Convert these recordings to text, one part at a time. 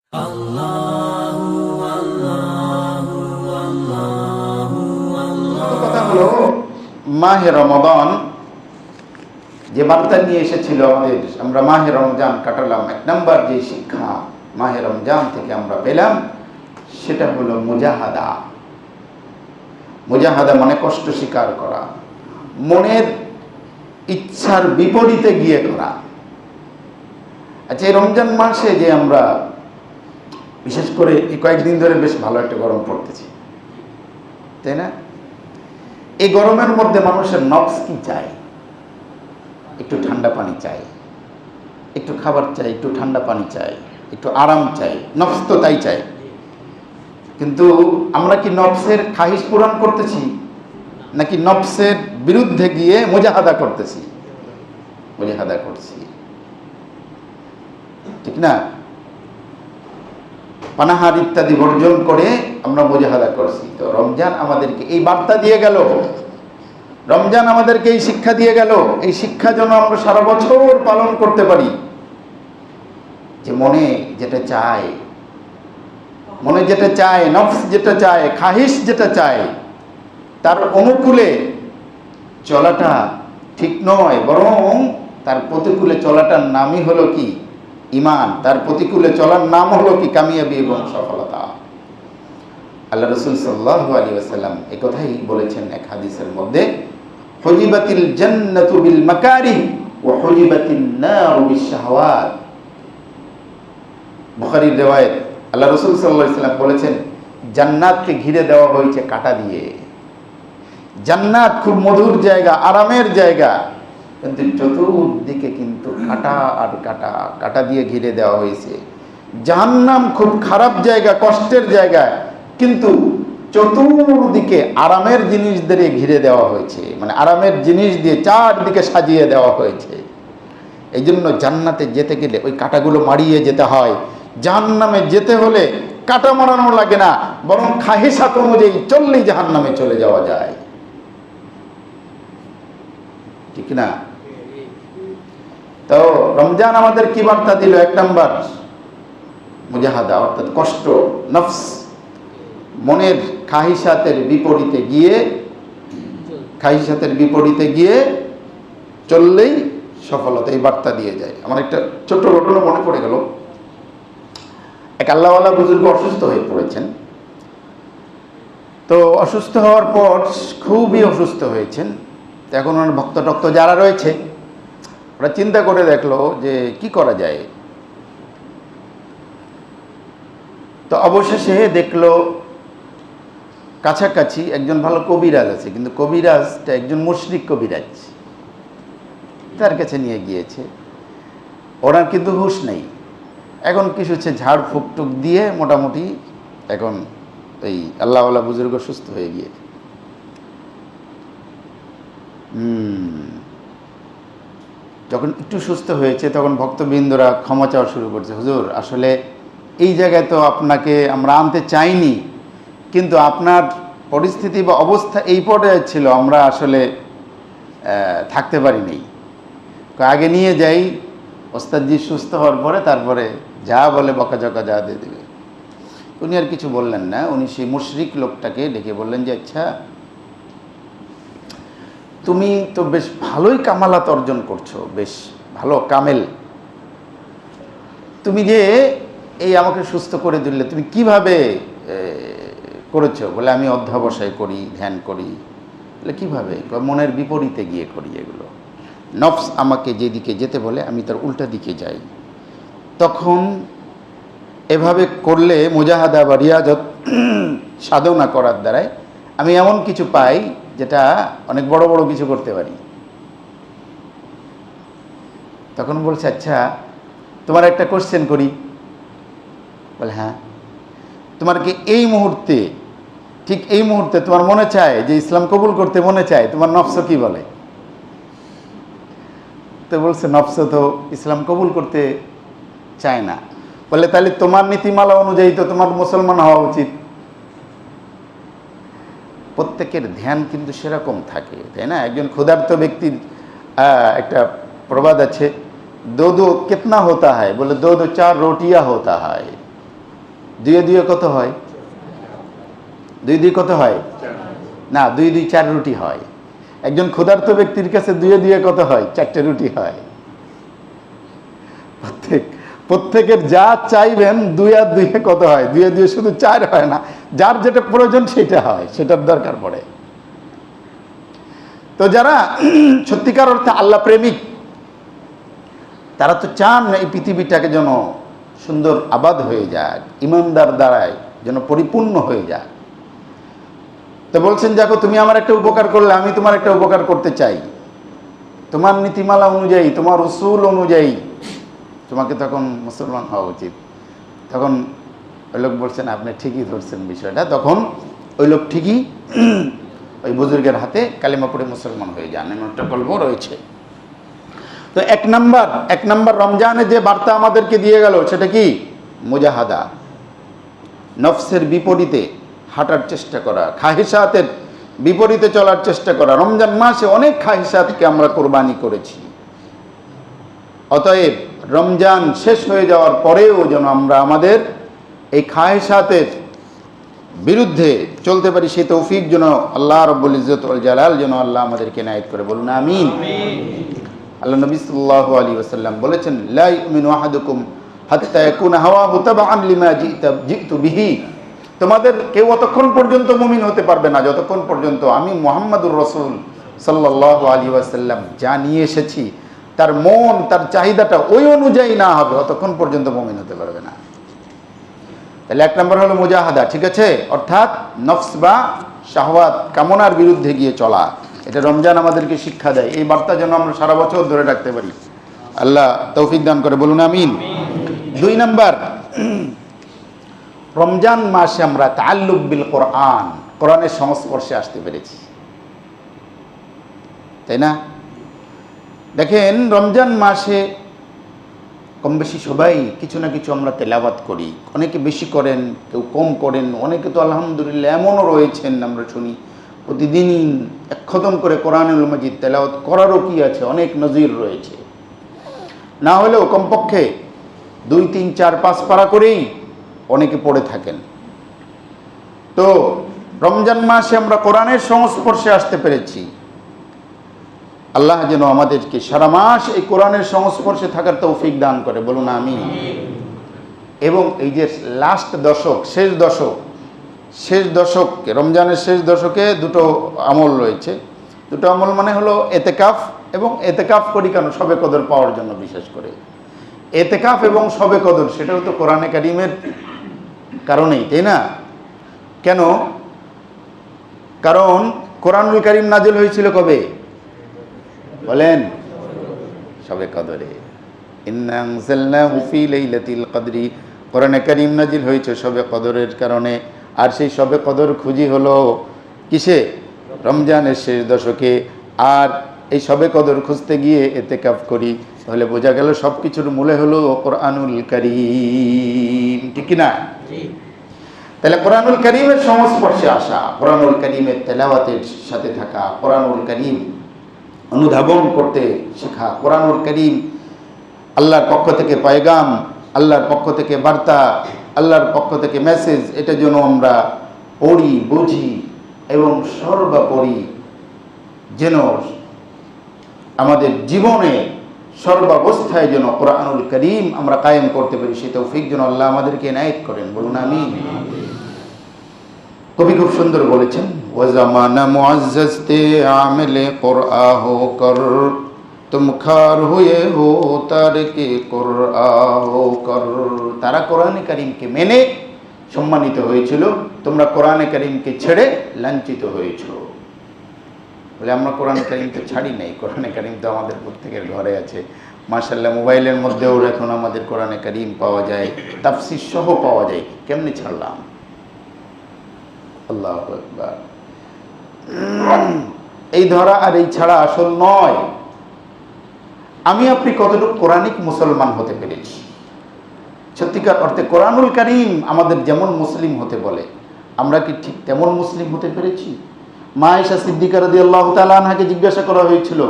কথা হলো মাহে রমাদান যে বার্তা নিয়ে এসেছিল আমাদের, আমরা মাহে রমজান কাটালাম। এক নাম্বার যে শিক্ষা মাহে রমজান থেকে আমরা পেলাম সেটা হলো মুজাহাদা। মুজাহাদা মানে কষ্ট স্বীকার করা, মনের ইচ্ছার বিপরীতে গিয়ে করা। আচ্ছা, এই রমজান মাসে যে আমরা বিশেষ করে এই কয়েকদিন ধরে বেশ ভালো একটা গরম পড়তেছে, তাই না? এই গরমের মধ্যে মানুষের নফস কি চায়? একটু ঠান্ডা পানি চাই, একটু খাবার চাই, একটু ঠান্ডা পানি চাই, একটু আরাম চাই। নফস তো তাই চাই। কিন্তু আমরা কি নফসের খাহিশ পূরণ করতেছি, নাকি নফসের বিরুদ্ধে গিয়ে মুজাহাদা করতেছি? মুজাহাদা করছি, ঠিক না? পানাহার ইত্যাদি বর্জন করে আমরা মুজাহাদা করছি। তো রমজান আমাদেরকে এই বার্তা দিয়ে গেল, রমজান আমাদেরকে এই শিক্ষা দিয়ে গেল। এই শিক্ষা যেন আমরা সারা বছর পালন করতে পারি, যে মনে যেটা চায়, মনে যেটা চায়, নফস যেটা চায়, খাহিশ যেটা চায়, তার অনুকূলে চলাটা ঠিক নয়, বরং তার প্রতিকূলে চলাটার নামই হলো কি? ঈমান। তার প্রতিকূলে চলার নাম হলো কি? কামিয়াবি এবং সফলতা। আল্লাহ রাসূল সাল্লাল্লাহু আলাইহি ওয়াসাল্লাম এই কথাই বলেছেন এক হাদিসের মধ্যে, হুজিবাতিল জান্নাতু বিল মাকারিহ ওয়া হুজিবাতিন নারু বিশ শাহওয়াত। বুখারীর riwayat, আল্লাহ রাসূল সাল্লাল্লাহু আলাইহি ওয়াসাল্লাম বলেছেন, জান্নাতকে ঘিরে দেওয়া হয়েছে কাঁটা দিয়ে। জান্নাত খুব মধুর জায়গা, আরামের জায়গা, কিন্তু চতুর্দিকে কিন্তু কাঁটা আর কাঁটা, কাঁটা দিয়ে ঘিরে দেওয়া হয়েছে। জাহান্নাম খুব খারাপ জায়গা, কষ্টের জায়গা, কিন্তু চতুর্দিকে আরামের জিনিস দিয়ে ঘিরে দেওয়া হয়েছে, মানে আরামের জিনিস দিয়ে চারদিকে সাজিয়ে দেওয়া হয়েছে। এই জন্য জান্নাতে যেতে গেলে ওই কাঁটাগুলো মারিয়ে যেতে হয়। জাহান্নামে যেতে হলে কাঁটা মারানো লাগে না, বরং খাহিসাত অনুযায়ী চললেই জাহান্নামে চলে যাওয়া যায়, ঠিক না? তো রমজান আমাদের কি বার্তা দিল? এক নাম্বার মুজাহাদা, অর্থাৎ কষ্ট, নফস, মনের খাহিসাতের বিপরীতে গিয়ে, খাহিসাতের বিপরীতে গিয়ে চললেই সফলতা, এই বার্তা দিয়ে যায়। আমার একটা ছোট্ট ঘটনা মনে পড়ে গেল। এক আল্লাহওয়ালা বুজুর্গ অসুস্থ হয়ে পড়েছেন। তো অসুস্থ হওয়ার পর, খুবই অসুস্থ হয়েছেন, এখন ওনার ভক্ত টক্ত যারা রয়েছে ওরা চিন্তা করে দেখলো যে কি করা যায়। তো অবশেষে দেখলো কাছাকাছি একজন ভালো কবিরাজ আছে, কিন্তু কবিরাজটা একজন মুশরিক কবিরাজ। তার কাছে নিয়ে গিয়েছে, ওনার কিন্তু হুঁশ নেই। এখন কিছু হচ্ছে ঝাড় ফুকটুক দিয়ে মোটামুটি এখন এই আল্লাহওয়ালা বুজুর্গ সুস্থ হয়ে গিয়েছে। যখন একটু সুস্থ হয়েছে তখন ভক্তবৃন্দরা ক্ষমা চাওয়া শুরু করছে, হুজুর আসলে এই জায়গায় তো আপনাকে আমরা আনতে চাইনি, কিন্তু আপনার পরিস্থিতি বা অবস্থা এই পর্যায়ে ছিল, আমরা আসলে থাকতে পারিনি। আগে নিয়ে যাই, ওস্তাদজি সুস্থ হওয়ার পরে তারপরে যা বলে বকাঝকা যা দিয়ে দেবে। উনি আর কিছু বললেন না। উনি সেই মুশরিক লোকটাকে ডেকে বললেন যে, আচ্ছা তুমি তো বেশ ভালোই কামালাত অর্জন করছো, বেশ ভালো কামেল, তুমি যে এই আমাকে সুস্থ করে দিলে তুমি কিভাবে করেছো? বলে আমি অধ্যবসায় করি, ধ্যান করি। বলে কিভাবে? মনের বিপরীতে গিয়ে করি এগুলো। নফস আমাকে যেদিকে যেতে বলে আমি তার উল্টা দিকে যাই। তখন এভাবে করলে মুজাহাদা বা রিয়াজত সাধনা করার দ্বারাই আমি এমন কিছু পাই যেটা অনেক বড় বড় কিছু করতে পারি। তখন বলছে, আচ্ছা তোমার একটা কোশ্চেন করি। বলে হ্যাঁ। তোমার কি এই মুহূর্তে, ঠিক এই মুহূর্তে তোমার মনে চায় যে ইসলাম কবুল করতে মনে চায়? তোমার নফস কি বলে? তো বলছে নফস তো ইসলাম কবুল করতে চায় না। বলে তাহলে তোমার নীতিমালা অনুযায়ী তো তোমার মুসলমান হওয়া উচিত। প্রত্যেকের ধ্যান কিন্তু সেরকম থাকে, তাই না? একজন ক্ষুধার্ত ব্যক্তির একটা প্রবাদ আছে, দো দো কিতনা হোতা হয়? বলে দো দো চার রোটিয়া হোতা হয়। দুয়ে দুয়ে কত হয়? দুই দুই কত হয়? না, দুই দুই 4 রুটি হয়। একজন ক্ষুধার্ত ব্যক্তির কাছে দুয়ে দুয়ে কত হয়? 4টে রুটি হয়। প্রত্যেকের যা চাইবেন দুই আর দুইয়ে কত হয়? দুয়ে দুয়ে শুধু 4 হয় না, যার যেটা প্রয়োজন সেটা হয়, সেটার দরকার পড়ে। তো যারা সত্যিকার অর্থে আল্লাহ প্রেমিক, তারা তো চান এই পৃথিবীটাকে যেন সুন্দর আবাদ হয়ে যাক, ইমানদার দ্বারায় যেন পরিপূর্ণ হয়ে যাক। তো বলছেন, দেখো তুমি আমার একটা উপকার করলে, আমি তোমার একটা উপকার করতে চাই। তোমার নীতিমালা অনুযায়ী, তোমার উসুল অনুযায়ী তোমাকে তখন মুসলমান হওয়া উচিত। তখন ওই লোক বলছেন, আপনি ঠিকই ধরছেন বিষয়টা। তখন ওই লোক ঠিকই ওই বুজুর্গের হাতে কালিমা পড়ে মুসলমান হয়ে যান। এমন একটা গল্প রয়েছে। তো এক নাম্বার রমজানে যে বার্তা আমাদেরকে দিয়ে গেল সেটা কি? মুজাহাদা, নফসের বিপরীতে হাঁটার চেষ্টা করা, খাহিসাতের বিপরীতে চলার চেষ্টা করা। রমজান মাসে অনেক খাহিসাতকে আমরা কোরবানি করেছি। অতএব রমজান শেষ হয়ে যাওয়ার পরেও যেন আমরা আমাদের এই খাহিসাতের বিরুদ্ধে চলতে পারি, সেই তৌফিক যেন আল্লাহ রাব্বুল ইজ্জত ওয়াল জালাল যেন আল্লাহ আমাদেরকে ইনায়েত করে। বলুন আমিন। আল্লাহ নবী সাল্লাল্লাহু আলাইহি ওয়াসাল্লাম বলেছেন, লা ইউমিনু আহাদুকুম হাত্তা ইয়াকুনা হাওয়াহু তাবআন লিমা জিতু বিহি। তোমাদের কেউ অতক্ষণ পর্যন্ত মুমিন হতে পারবে না যতক্ষণ পর্যন্ত আমি মুহাম্মাদুর রাসূল সাল্লাল্লাহু আলাইহি ওয়াসাল্লাম যা নিয়ে এসেছি তার মন, তার চাহিদাটা ওই অনুযায়ী না হবে, অতক্ষণ পর্যন্ত মুমিন হতে পারবে না। তাহলে এক নম্বর হলো মুজাহাদা, ঠিক আছে? অর্থাৎ নফস বা শাহওয়াত কামনার বিরুদ্ধে গিয়ে চলা। এটা রমজান আমাদেরকে শিক্ষা দেয়। এই বার্তা যেন আমরা সারা বছর ধরে রাখতে পারি, আল্লাহ তৌফিক দান করে। বলুন আমিন। 2 নাম্বার, রমজান মাসে আমরা তাআল্লুক বিল কোরআন, কোরআনের সংস্পর্শে আসতে পেরেছি, তাই না? দেখেন, রমজান মাসে কম বেশি সবাই কিছু না কিছু আমরা তেলাওয়াত করি। অনেকে বেশি করেন, কেউ কম করেন, অনেকে তো আলহামদুলিল্লাহ এমনও রয়েছেন আমরা শুনি প্রতিদিনই 1 খতম করে কোরআনুল মাজিদ তেলাওয়াত করারও কি আছে, অনেক নজির রয়েছে। না হলেও কমপক্ষে 2, 3, 4, 5 পারা করেই অনেকে পড়ে থাকেন। তো রমজান মাসে আমরা কোরআনের সংস্পর্শে আসতে পেরেছি। আল্লাহ যেন আমাদেরকে সারা মাস এই কোরআনের সংস্পর্শে থাকার তৌফিক দান করে। বলুন আমিন। এবং এই যে লাস্ট দশক, শেষ দশক, রমজানের শেষ দশকে 2টো আমল রয়েছে। 2টো আমল মানে হলো এতেকাফ, এবং এতেকাফ করি কেন? শবে কদর পাওয়ার জন্য। বিশেষ করে এতেকাফ এবং শবে কদর, সেটাও তো কোরআনে কারিমের কারণেই, তাই না? কেন? কারণ কোরআনুল কারিম নাজিল হয়েছিল কবে বলেন? শবে কদরে। ইন্না আনজালনাহু ফি লাইলাতিল কদরি, কোরআনে কারিম নাজিল হয়েছে শবে কদরের কারণে। আর সেই শবে কদর খুঁজি হলো কিসে? রমজানের শেষ দশকে। আর এই শবে কদর খুঁজতে গিয়ে এতেকাফ করি, তাহলে বোঝা গেল সব কিছুর মূলে হলো কোরআনুল কারিম, ঠিক কি না? তাহলে কোরআনুল কারিমের সংস্পর্শে আসা, কোরআনুল কারিমের তেলাওয়াতের সাথে থাকা, কোরআনুল কারিম অনুধাবন করতে শেখা, কোরআনুল কারিম আল্লাহর পক্ষ থেকে পয়গাম, আল্লাহর পক্ষ থেকে বার্তা, আল্লাহর পক্ষ থেকে মেসেজ, এটা যেন আমরা পড়ি, বুঝি এবং সর্বোপরি যেন আমাদের জীবনে সর্বাবস্থায় যেন কোরআনুল কারিম আমরা কায়েম করতে পারি, সেই তৌফিক যেন আল্লাহ আমাদেরকে ইনায়েত করেন। বলুন আমিন। কবি খুব সুন্দর বলেছেন, ও জামানা মুআজ্জাজ তে আমেলে কুরআ হো কর, তুম খার হুয়ে হো তারকে কুরআ হো কর। তারা কোরআনে কারিমকে মেনে সম্মানিত হয়েছিল, তোমরা কোরআনে কারিমকে ছেড়ে লাঞ্ছিত হয়েছো। বলে আমরা কোরআনে কারিমকে ছাড়ি নাই, কোরআনে কারিম তো আমাদের প্রত্যেকের ঘরে আছে। মাশাআল্লাহ, মোবাইলের মধ্যেও এখন আমাদের কোরআনে কারিম পাওয়া যায়, তাফসীর সহ পাওয়া যায়। কেমনে ছাড়লাম? আল্লাহু আকবার। এই ধরা আর এই ছাড়া আসল নয়। আমি আপনি কতটুকু কোরআনিক মুসলমান হতে পেরেছি? সত্যিকার অর্থে কোরআনুল কারিম আমাদের যেমন মুসলিম হতে বলে, আমরা কি ঠিক তেমন মুসলিম হতে পেরেছি? মা আয়েশা সিদ্দিকা রাদিয়াল্লাহু তাআলা আনহাকে জিজ্ঞাসা করা হয়েছিল,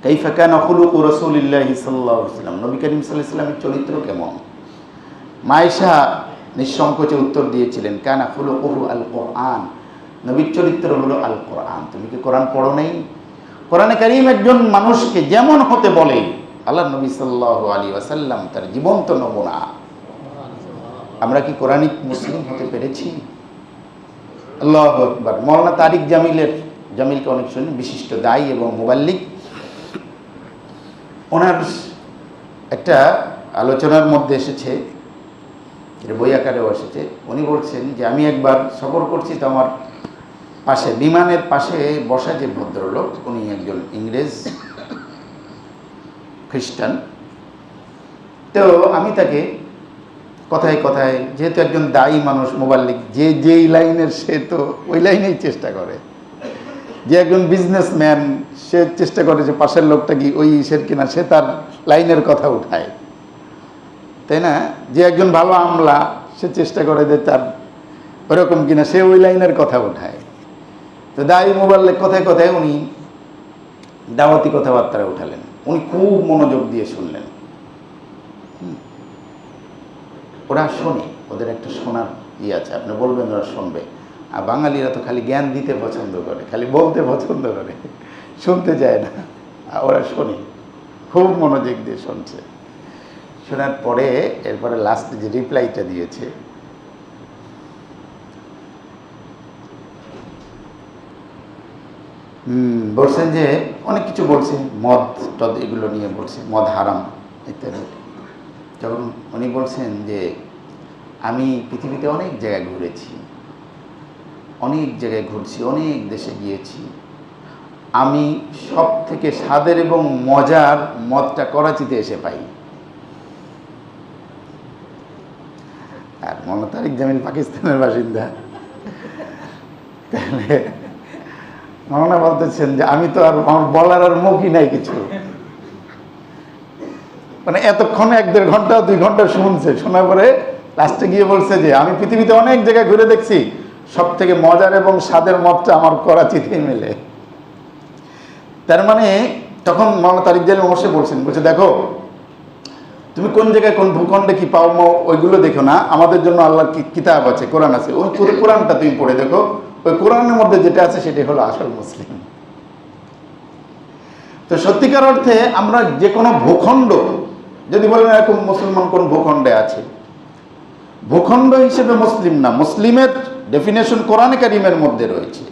কাইফা কানা খুলুকু রাসূলিল্লাহি সাল্লাল্লাহু আলাইহি ওয়াসাল্লাম, নবী করিম সাল্লাল্লাহু আলাইহি ওয়াসাল্লামের চরিত্র কেমন? মায়েশা নিঃসংকোচে উত্তর দিয়েছিলেন, কানা খুলুকুহু আল কোরআন, নবীর চরিত্র হলো আল কোরআন। তুমি কি কোরআন পড়ো নাই? কোরআনে কারীম একজন মানুষকে যেমন হতে বলে, আল্লাহ নবী সাল্লাল্লাহু আলাইহি ওয়াসাল্লাম তার জীবন্ত নমুনা। আমরা কি কোরআনিক মুসলিম হতে পেরেছি? আল্লাহু আকবার। মাওলানা তারিক জামিলকে অনেক শুনি, বিশিষ্ট দায়ী এবং মুবাল্লিগ। ওনার একটা আলোচনার মধ্যে এসেছে, বই আকারেও এসেছে, উনি বলছেন যে আমি একবার সফর করছি, তো আমার পাশে বিমানের পাশে বসা যে ভদ্রলোক, উনি একজন ইংরেজ খ্রিস্টান। তো আমি তাকে কথায় কথায়, যেহেতু একজন দায়ী মানুষ, মুবাল্লিগ, যেই লাইনের সে তো ওই লাইনেই চেষ্টা করে, যে একজন বিজনেসম্যান সে চেষ্টা করে যে পাশের লোকটা কি ওই ইসের কিনা, সে তার লাইনের কথা উঠায়, তাই না? যে একজন ভালো আমলা সে চেষ্টা করে যে তার ওরকম কিনা, সে ওই লাইনের কথা উঠায়। তো দায়ী মুবাল্লিগ কথায় কথায় উনি দাওয়াতি কথাবার্তা উঠালেন, উনি খুব মনোযোগ দিয়ে শুনলেন। ওরা শোনে, ওদের একটা শোনার আছে, আপনি বলবেন ওরা শুনবে। আর বাঙালিরা তো খালি জ্ঞান দিতে পছন্দ করে, খালি বলতে পছন্দ করে, শুনতে চায় না। ওরা শোনে, খুব মনোযোগ দিয়ে শুনছে। শোনার পরে এরপরে লাস্টে যে রিপ্লাইটা দিয়েছে, বলছেন যে অনেক কিছু বলছে, মদ টদ এগুলো নিয়ে বলছে, মদ হারাম ইত্যাদি। যখন উনি বলছেন যে আমি পৃথিবীতে অনেক জায়গায় ঘুরেছি, অনেক জায়গায় ঘুরছি, অনেক দেশে গিয়েছি, আমি সব থেকে স্বাদের এবং মজার মদটা করাচিতে এসে পাই। আর মাওলানা তারিক জামিল পাকিস্তানের বাসিন্দা, তাহলে মাওলানা বলতেছেন যে আমি তো আর, আমার বলার আর মুখই নাই কিছু। মানে এতক্ষণে 1-1.5 ঘন্টা 2 ঘন্টা শুনছে, শোনার পরে লাস্টে গিয়ে বলছে যে আমি পৃথিবীতে অনেক জায়গায় ঘুরে দেখছি, সব থেকে মজার এবং স্বাদের মদটা আমার করাচিতেই মেলে। তার মানে তখন মাওলানা তারিক জামিল অবশ্যই বলছে দেখো, তুমি কোন জায়গায় কোন ভূখণ্ডে কি পাও ওইগুলো দেখো না, আমাদের জন্য আল্লাহর কিতাব আছে, কোরআন আছে, ওই কোরআনটা তুমি পড়ে দেখো, ওই কোরআনের মধ্যে যেটা আছে সেটাই হলো আসল মুসলিম। তো সত্যিকার অর্থে আমরা যে কোনো ভূখণ্ড, যদি বলেন এরকম মুসলমান কোন ভূখণ্ডে আছে, ভূখণ্ড হিসেবে মুসলিম না, মুসলিমের ডেফিনেশন কোরআনে কারিমের মধ্যে রয়েছে।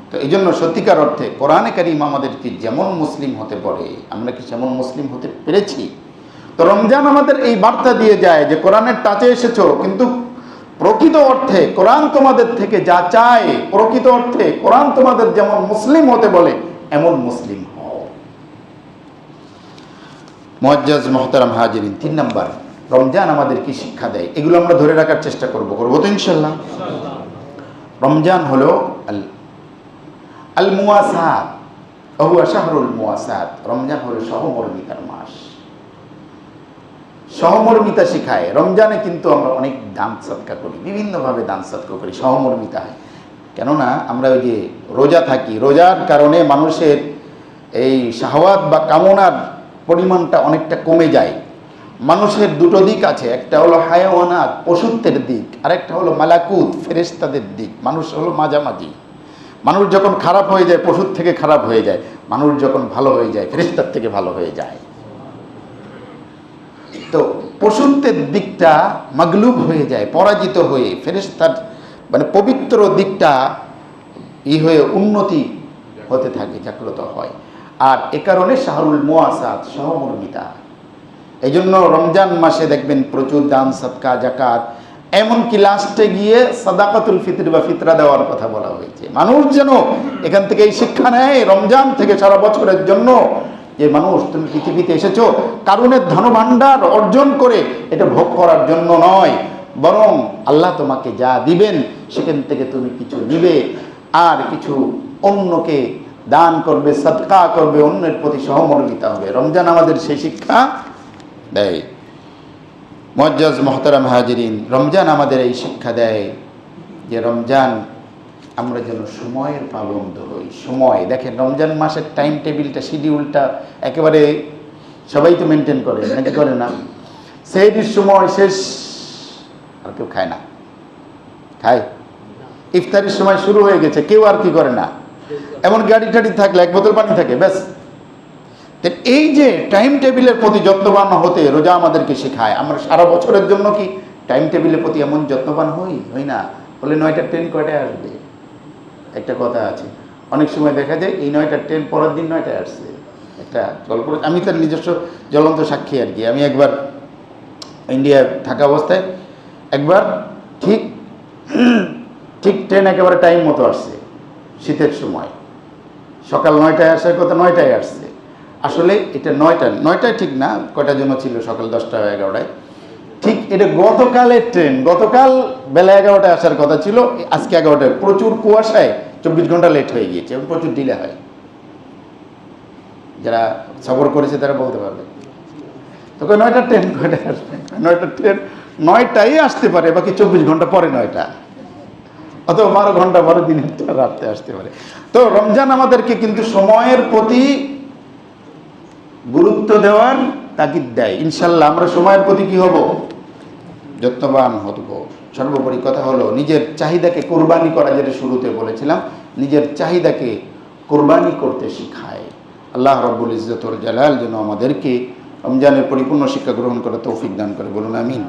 তো এই জন্য সত্যিকার অর্থে কোরআনে কারিম আমাদেরকে যেমন মুসলিম হতে পারে, আমরা কি সেমন মুসলিম হতে পেরেছি? তো রমজান আমাদের এই বার্তা দিয়ে যায় যে কোরআনের টাচে এসেছো, কিন্তু প্রকৃত অর্থে কোরআন তোমাদের থেকে যা চায়, প্রকৃত অর্থে কোরআন তোমাদের যেমন মুসলিম হতে বলে এমন মুসলিম হও। মুআজ্জাজ মুহতারাম হাজিরিন, 3 নাম্বার, রমজান আমাদের কি শিক্ষা দেয়, এগুলো আমরা ধরে রাখার চেষ্টা করবো তো ইনশাল্লাহ। রমজান হলো আল মুওয়াসাত, হুয়া শাহরুল মুওয়াসাত। রমজান হলো সহমর্মিতার মাস, সহমর্মিতা শিখায়। রমজানে কিন্তু আমরা অনেক দান সদকা করি, বিভিন্নভাবে দান সদকা করি, সহমর্মিতা হয়। কেননা আমরা ওই যে রোজা থাকি, রোজার কারণে মানুষের এই শাহওয়াত বা কামনার পরিমাণটা অনেকটা কমে যায়। মানুষের দুটো দিক আছে, একটা হলো হায়াওয়ানাত, পশুত্বের দিক, আর একটা হলো মালাকুত, ফেরেশতাদের দিক। মানুষ হলো মাঝামাঝি। মানুষ যখন খারাপ হয়ে যায় পশুর থেকে খারাপ হয়ে যায়, মানুষ যখন ভালো হয়ে যায় ফেরেশতার থেকে ভালো হয়ে যায়। তো পশুত্বের দিকটা মাগলুব হয়ে যায়, পরাজিত হয়ে, ফেরেশতার মানে পবিত্র দিকটা হয়ে উন্নতি হতে থাকে, জাগ্রত হয়। আর এ কারণে শাহরুল মুওয়াসাত, সহমর্মিতা। এই জন্য রমজান মাসে দেখবেন প্রচুর দান সদকা জাকাত, এমনকি লাস্টে গিয়ে সাদাকাতুল ফিতর বা ফিতরা দেওয়ার কথা বলা হয়েছে। মানুষ যেন এখান থেকে এই শিক্ষা নেয় রমজান থেকে সারা বছরের জন্য, যে মানুষ তুমি পৃথিবীতে এসেছো কারুনের ধনভাণ্ডার অর্জন করে এটা ভোগ করার জন্য নয়, বরং আল্লাহ তোমাকে যা দিবেন সেখান থেকে তুমি কিছু নিবে, আর কিছু অন্যকে দান করবে, সদকা করবে, অন্যের প্রতি সহমর্মিতা হবে। রমজান আমাদের সেই শিক্ষা দেয়। মুআজ্জাজ মুহতারাম হাজিরিন, রমজান আমাদের এই শিক্ষা দেয় যে রমজান আমরা যেন সময়ের পাবন্দ হই। সময় দেখেন, রমজান মাসের টাইম টেবিলটা, শিডিউলটা একেবারে সবাই তো মেনটেন করে নাকি করে না? সেই সময় শেষ আর কেউ খায় না? খায়? ইফতারির সময় শুরু হয়ে গেছে, কেউ আর কি করে না, এমন গাড়ি টাড়ি থাকলে 1 বোতল পানি থাকে ব্যাস। এই যে টাইম টেবিলের প্রতি যত্নবান হতে রোজা আমাদেরকে শেখায়। আমরা সারা বছরের জন্য কি টাইম টেবিলের প্রতি এমন যত্নবান হই না? বলে 9টার ট্রেন কয়টায় আসবে, একটা কথা আছে। অনেক সময় দেখা যায় এই 9টার ট্রেন পরের দিন 9টায় আসছে। একটা গল্প, আমি তার নিজস্ব জ্বলন্ত সাক্ষী আর কি। আমি একবার ইন্ডিয়ায় থাকা অবস্থায় একবার ঠিক ট্রেন একেবারে টাইম মতো আসছে, শীতের সময় সকাল 9টায় আসার কথা, 9টায় আসছে। আসলে এটা 9টায় ঠিক না, কয়টার জন্য ছিল, সকাল 10টা 11টায়। ঠিক এটা গতকালের ট্রেন, গতকাল বেলা 11টায় আসার কথা ছিল, আজকে 11টায়। প্রচুর কুয়াশায় 24 ঘন্টা লেট হয়ে গিয়েছে এবং প্রচুর ডিলে হয়। যারা সফর করেছে তারা বলতে পারবে। তো 9টার ট্রেন কয়টায় আসবে? 9টার ট্রেন 9টায় আসতে পারে, বাকি 24 ঘন্টা পরে 9টা, অথবা 12 ঘন্টা পরে দিনের রাত্রে আসতে পারে। তো রমজান আমাদেরকে কিন্তু সময়ের প্রতি গুরুত্ব দেওয়ার তাগিদ দেয়। ইনশাল্লাহ আমরা সময়ের প্রতি কি হব? যত্নবান হব। সর্বোপরি কথা হলো নিজের চাহিদাকে কোরবানি করা, যেটা শুরুতে বলেছিলাম, নিজের চাহিদাকে কোরবানি করতে শিখায়। আল্লাহ রাব্বুল ইজ্জত ওয়াল জালাল যেন আমাদেরকে রমজানের পরিপূর্ণ শিক্ষা গ্রহণ করে তৌফিক দান করে, বলুন আমিন।